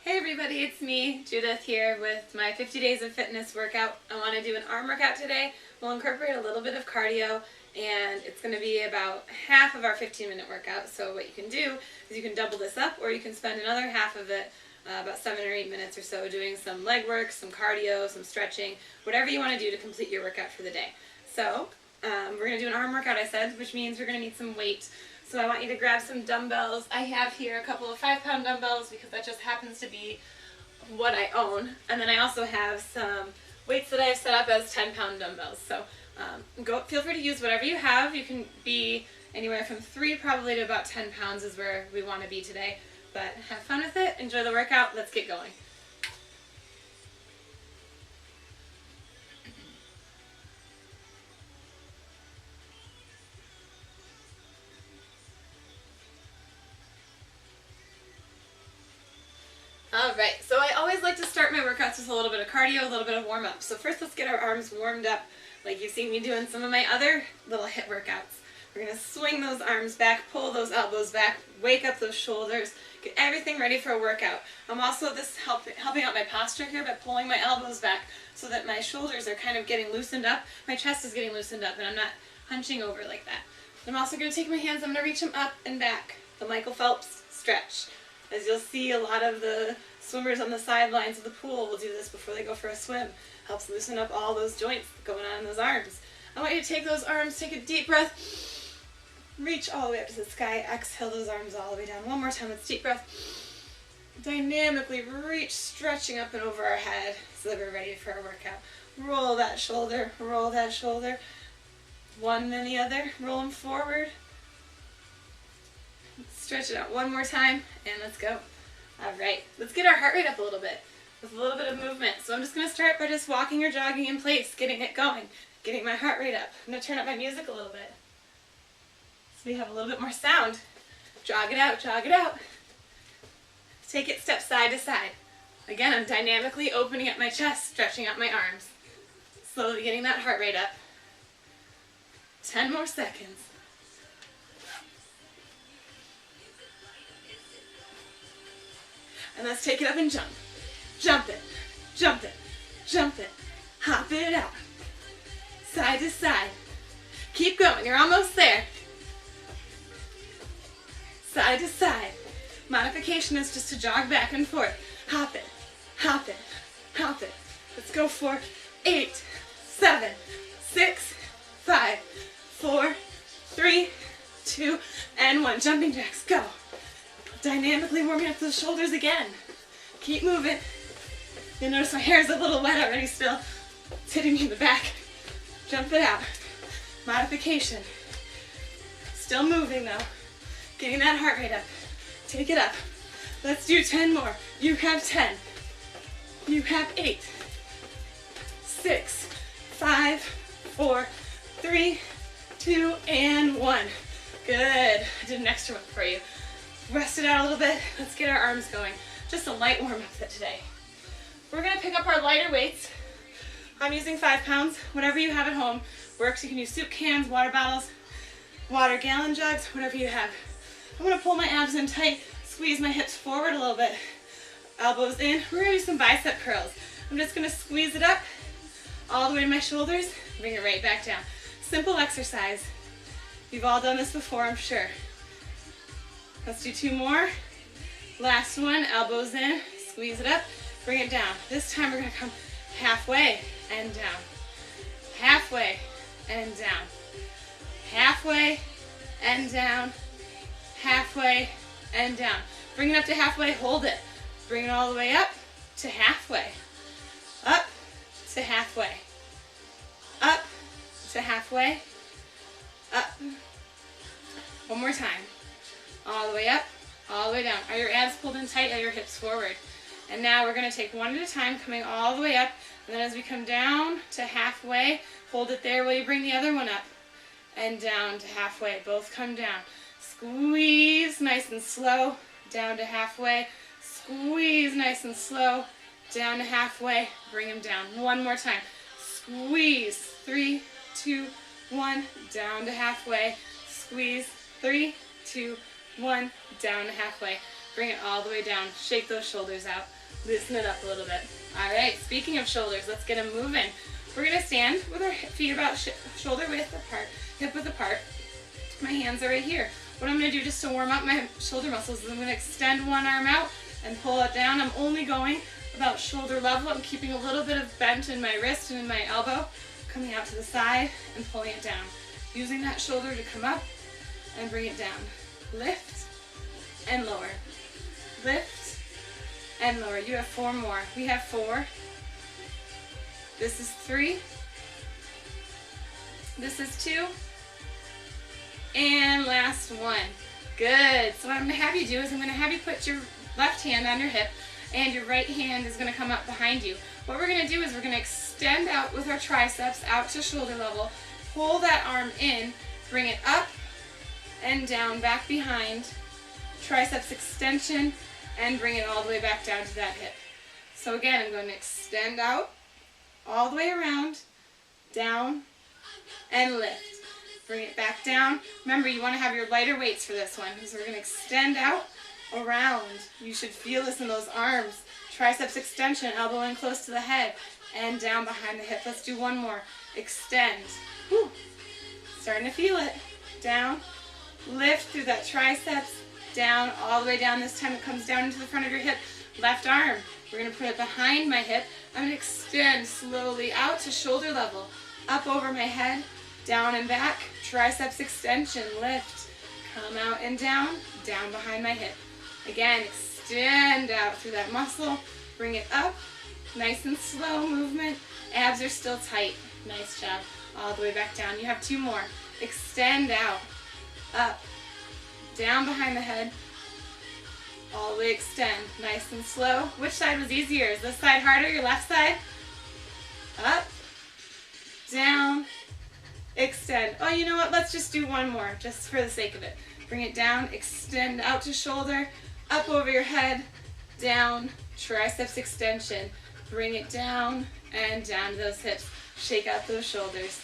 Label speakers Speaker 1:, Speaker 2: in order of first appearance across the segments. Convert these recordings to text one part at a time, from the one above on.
Speaker 1: Hey everybody, it's me, Judith, here with my 50 Days of Fitness workout. I want to do an arm workout today. We'll incorporate a little bit of cardio, and it's going to be about half of our 15-minute workout. So what you can do is you can double this up, or you can spend another half of it, about 7 or 8 minutes or so, doing some leg work, some cardio, some stretching, whatever you want to do to complete your workout for the day. So we're going to do an arm workout, I said, which means we're going to need some weight. So I want you to grab some dumbbells. I have here a couple of 5-pound dumbbells because that just happens to be what I own. And then I also have some weights that I have set up as 10-pound dumbbells. So feel free to use whatever you have. You can be anywhere from 3 probably to about 10 pounds is where we want to be today. But have fun with it. Enjoy the workout. Let's get going. Alright, so I always like to start my workouts with a little bit of cardio, a little bit of warm-up. So first let's get our arms warmed up like you've seen me do in some of my other little HIIT workouts. We're going to swing those arms back, pull those elbows back, wake up those shoulders, get everything ready for a workout. I'm also helping out my posture here by pulling my elbows back so that my shoulders are kind of getting loosened up, my chest is getting loosened up, and I'm not hunching over like that. I'm also going to take my hands, I'm going to reach them up and back, the Michael Phelps stretch. As you'll see, a lot of the swimmers on the sidelines of the pool will do this before they go for a swim. Helps loosen up all those joints going on in those arms. I want you to take those arms, take a deep breath, reach all the way up to the sky, exhale those arms all the way down. One more time, let's deep breath. Dynamically reach, stretching up and over our head so that we're ready for our workout. Roll that shoulder, roll that shoulder. One then the other, roll them forward. Stretch it out one more time, and let's go. Alright, let's get our heart rate up a little bit with a little bit of movement. So I'm just going to start by just walking or jogging in place, getting it going, getting my heart rate up. I'm going to turn up my music a little bit so we have a little bit more sound. Jog it out, jog it out. Take it step side to side. Again, I'm dynamically opening up my chest, stretching out my arms. Slowly getting that heart rate up. 10 more seconds. And let's take it up and jump. Jump it, jump it, jump it. Hop it out. Side to side. Keep going, you're almost there. Side to side. Modification is just to jog back and forth. Hop it, hop it, hop it. Let's go for 8, 7, 6, 5, 4, 3, 2, and 1. Jumping jacks, go. Dynamically warming up those shoulders again. Keep moving. You'll notice my hair is a little wet already still. It's hitting me in the back. Jump it out. Modification. Still moving though. Getting that heart rate up. Take it up. Let's do 10 more. You have 10. You have 8. 6, 5, 4, 3, 2, and 1. Good. I did an extra one for you. Rest it out a little bit. Let's get our arms going. Just a light warm-up fit today. We're going to pick up our lighter weights. I'm using 5 pounds. Whatever you have at home works. You can use soup cans, water bottles, water gallon jugs, whatever you have. I'm going to pull my abs in tight, squeeze my hips forward a little bit. Elbows in. We're going to do some bicep curls. I'm just going to squeeze it up all the way to my shoulders. Bring it right back down. Simple exercise. You've all done this before, I'm sure. Let's do 2 more. Last one, elbows in, squeeze it up, bring it down. This time we're going to come halfway and down. Halfway and down. Halfway and down. Halfway and down. Bring it up to halfway, hold it. Bring it all the way up to halfway. Up to halfway. Up to halfway. Up. One more time. All the way up, all the way down. Are your abs pulled in tight? Are your hips forward? And now we're going to take one at a time, coming all the way up. And then as we come down to halfway, hold it there while you bring the other one up. And down to halfway. Both come down. Squeeze nice and slow. Down to halfway. Squeeze nice and slow. Down to halfway. Bring them down. One more time. Squeeze. 3, 2, 1. Down to halfway. Squeeze. 3, 2, 1, down to halfway. Bring it all the way down. Shake those shoulders out. Loosen it up a little bit. All right, speaking of shoulders, let's get them moving. We're gonna stand with our feet about shoulder width apart, hip width apart. My hands are right here. What I'm gonna do just to warm up my shoulder muscles is I'm gonna extend one arm out and pull it down. I'm only going about shoulder level. I'm keeping a little bit of bent in my wrist and in my elbow, coming out to the side and pulling it down. Using that shoulder to come up and bring it down. Lift and lower. Lift and lower. You have 4 more. We have 4. This is 3. This is 2. And last one. Good. So what I'm going to have you do is I'm going to have you put your left hand on your hip and your right hand is going to come up behind you. What we're going to do is we're going to extend out with our triceps out to shoulder level. Pull that arm in. Bring it up and down, back behind. Triceps extension and bring it all the way back down to that hip. So again, I'm going to extend out all the way around, down, and lift. Bring it back down. Remember, you want to have your lighter weights for this one. So we're going to extend out, around. You should feel this in those arms. Triceps extension, elbow in close to the head, and down behind the hip. Let's do one more. Extend. Whew. Starting to feel it. Down. Lift through that triceps. Down, all the way down. This time it comes down into the front of your hip. Left arm. We're going to put it behind my hip. I'm going to extend slowly out to shoulder level. Up over my head. Down and back. Triceps extension. Lift. Come out and down. Down behind my hip. Again, extend out through that muscle. Bring it up. Nice and slow movement. Abs are still tight. Nice job. All the way back down. You have 2 more. Extend out. Up. Down behind the head. All the way extend. Nice and slow. Which side was easier? Is this side harder? Your left side? Up. Down. Extend. Oh, you know what? Let's just do one more, just for the sake of it. Bring it down. Extend out to shoulder. Up over your head. Down. Triceps extension. Bring it down and down to those hips. Shake out those shoulders.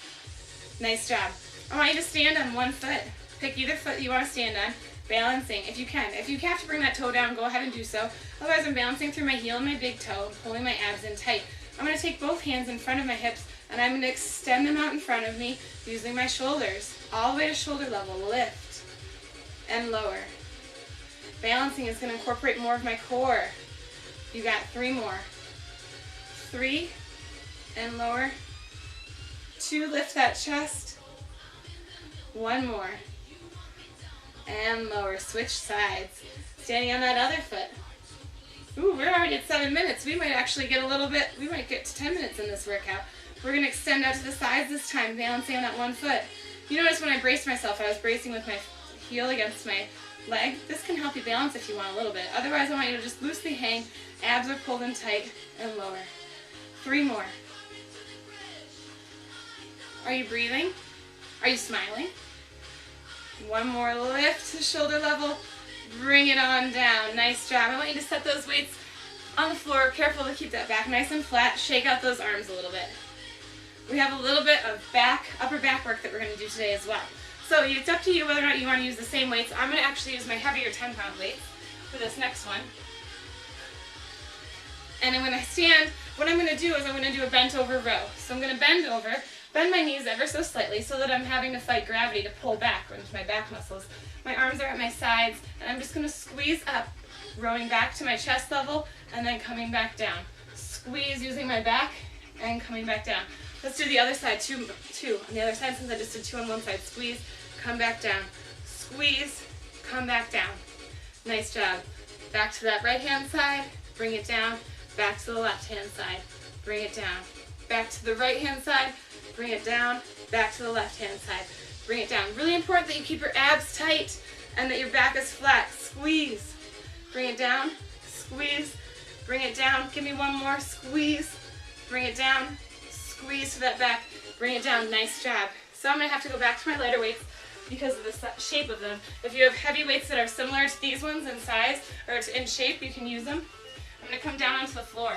Speaker 1: Nice job. I want you to stand on one foot. Pick either foot you want to stand on. Balancing if you can. If you have to bring that toe down, go ahead and do so. Otherwise, I'm balancing through my heel and my big toe and pulling my abs in tight. I'm going to take both hands in front of my hips and I'm going to extend them out in front of me using my shoulders. All the way to shoulder level. Lift and lower. Balancing is going to incorporate more of my core. You got 3 more. 3 and lower. 2, lift that chest. 1 more. And lower. Switch sides. Standing on that other foot. Ooh, we're already at 7 minutes. We might actually get a little bit, we might get to 10 minutes in this workout. We're going to extend out to the sides this time, balancing on that one foot. You notice when I braced myself, I was bracing with my heel against my leg. This can help you balance if you want a little bit. Otherwise, I want you to just loosely hang. Abs are pulled in tight and lower. 3 more. Are you breathing? Are you smiling? 1 more. Lift to shoulder level. Bring it on down. Nice job. I want you to set those weights on the floor. Careful to keep that back nice and flat. Shake out those arms a little bit. We have a little bit of upper back work that we're going to do today as well. So it's up to you whether or not you want to use the same weights. I'm going to actually use my heavier 10-pound weights for this next one. And then when I stand, what I'm going to do is I'm going to do a bent over row. So I'm going to bend over, bend my knees ever so slightly so that I'm having to fight gravity to pull back into my back muscles. My arms are at my sides, and I'm just going to squeeze up, rowing back to my chest level, and then coming back down. Squeeze using my back, and coming back down. Let's do the other side, 2 on the other side, since I just did 2 on one side. Squeeze, come back down. Squeeze, come back down. Nice job. Back to that right-hand side, bring it down. Back to the left-hand side, bring it down. Back to the right-hand side, bring it down. Back to the left-hand side, bring it down. Really important that you keep your abs tight and that your back is flat. Squeeze, bring it down. Squeeze, bring it down. Give me 1 more. Squeeze, bring it down. Squeeze to that back, bring it down. Nice job. So I'm going to have to go back to my lighter weights because of the shape of them. If you have heavy weights that are similar to these ones in size or in shape, you can use them. I'm going to come down onto the floor.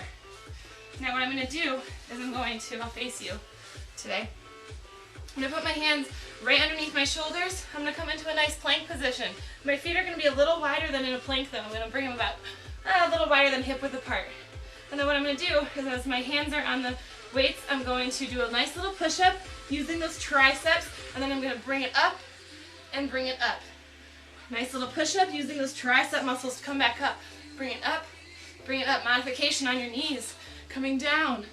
Speaker 1: Now what I'm going to do is I'll face you today. I'm going to put my hands right underneath my shoulders. I'm going to come into a nice plank position. My feet are going to be a little wider than in a plank though. I'm going to bring them about a little wider than hip width apart. And then what I'm going to do is, as my hands are on the weights, I'm going to do a nice little push-up using those triceps, and then I'm going to bring it up and bring it up. Nice little push-up using those tricep muscles to come back up. Bring it up, bring it up. Modification on your knees, coming down.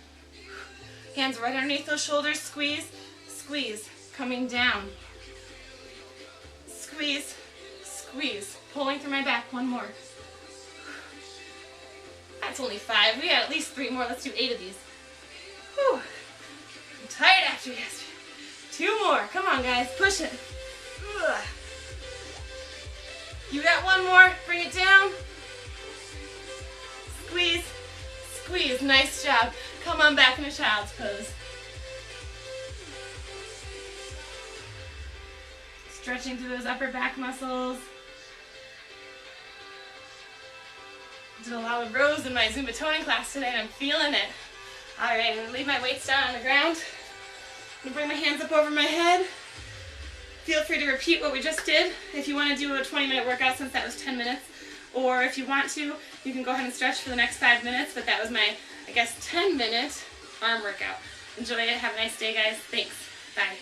Speaker 1: Hands right underneath those shoulders, squeeze, squeeze, coming down. Squeeze, squeeze, pulling through my back. One more. That's only 5. We got at least 3 more. Let's do 8 of these. Whew. I'm tired after yesterday. 2 more. Come on, guys. Push it. Ugh. You got 1 more. Bring it down. Squeeze, squeeze. Nice job. Come on back into child's pose. Stretching through those upper back muscles. Did a lot of rows in my Zumba toning class today, and I'm feeling it. All right, I'm gonna leave my weights down on the ground. I'm gonna bring my hands up over my head. Feel free to repeat what we just did if you want to do a 20-minute workout, since that was 10 minutes. Or if you want to, you can go ahead and stretch for the next 5 minutes, but that was my, I guess, 10-minute arm workout. Enjoy it. Have a nice day, guys. Thanks. Bye.